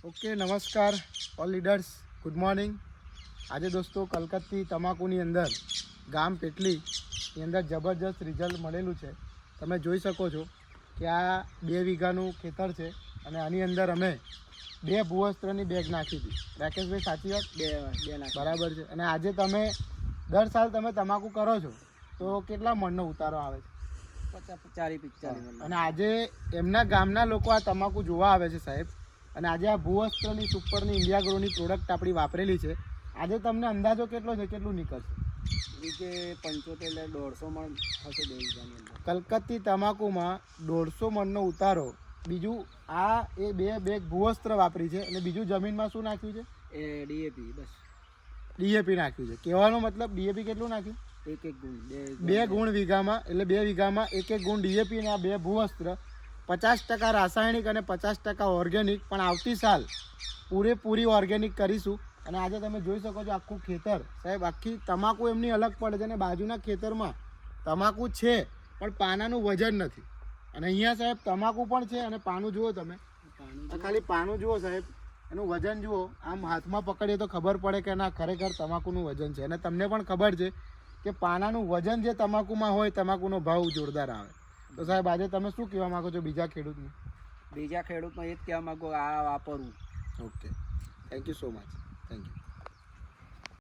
Okay, નમસ્કાર all leaders, good morning. આજે દોસ્તો કલકત્તી તમાકુની અંદર ગામ પેટલીની અંદર જબરજસ્ત રિઝલ્ટ મળેલું છે. તમે જોઈ શકો છો કે આ 2 વીઘાનું ખેતર છે અને આની અંદર અમે 2 ભૂવસ્ત્રની બેગ નાખી હતી. રાકેશભાઈ, સાચી વાત? બે નાખી, બરાબર છે. અને આજે તમે દર સાલ તમે તમાકુ કરો છો તો કેટલા મણનો ઉતારો આવે છે? 40-45. અને આજે એમના ગામના લોકો આ તમાકુ જોવા આવે છે સાહેબ. અને આજે આ ભૂવસ્ત્રની સુપરની ઇન્ડિયા ગ્રોની પ્રોડક્ટ આપણી વાપરેલી છે. આજે તમને અંદાજો કેટલો છે, કેટલું નીકળશે? કે 75 એટલે 150 મણ થશે 2 વીઘાની અંદર. કલકત્તી તમાકુમાં 150 મણનો ઉતારો. બીજું આ એ 2 બેગ ભૂવસ્ત્ર વાપરી છે અને બીજું જમીનમાં શું નાખ્યું છે? એ ડીએપી, બસ ડીએપી નાખ્યું છે. કહેવાનો મતલબ ડીએપી કેટલું નાખ્યું? 1 ગુણ 2 ગુણ વીઘામાં, એટલે 2 વીઘામાં 1 ગુણ ડીએપી અને આ 2 ભૂવસ્ત્ર. 50% રાસાયણિક અને 50% ઓર્ગેનિક. પણ આવતી સાલ પૂરેપૂરી ઓર્ગેનિક કરીશું. અને આજે તમે જોઈ શકો છો આખું ખેતર સાહેબ, આખી તમાકુ એમની અલગ પડે છે. અને બાજુના ખેતરમાં તમાકુ છે પણ પાનાનું વજન નથી. અને અહીંયા સાહેબ તમાકુ પણ છે અને પાનું જુઓ તમે, ખાલી પાનું જુઓ સાહેબ, એનું વજન જુઓ. આમ હાથમાં પકડીએ તો ખબર પડે કે ના, ખરેખર તમાકુનું વજન છે. અને તમને પણ ખબર છે કે પાનાનું વજન જે તમાકુમાં હોય, તમાકુનો ભાવ જોરદાર આવે. તો સાહેબ આજે તમે શું કહેવા માંગો છો બીજા ખેડૂતને? બીજા ખેડૂતમાં એ જ કહેવા માંગુ, આ વાપરવું. Okay, thank you so much. Thank you.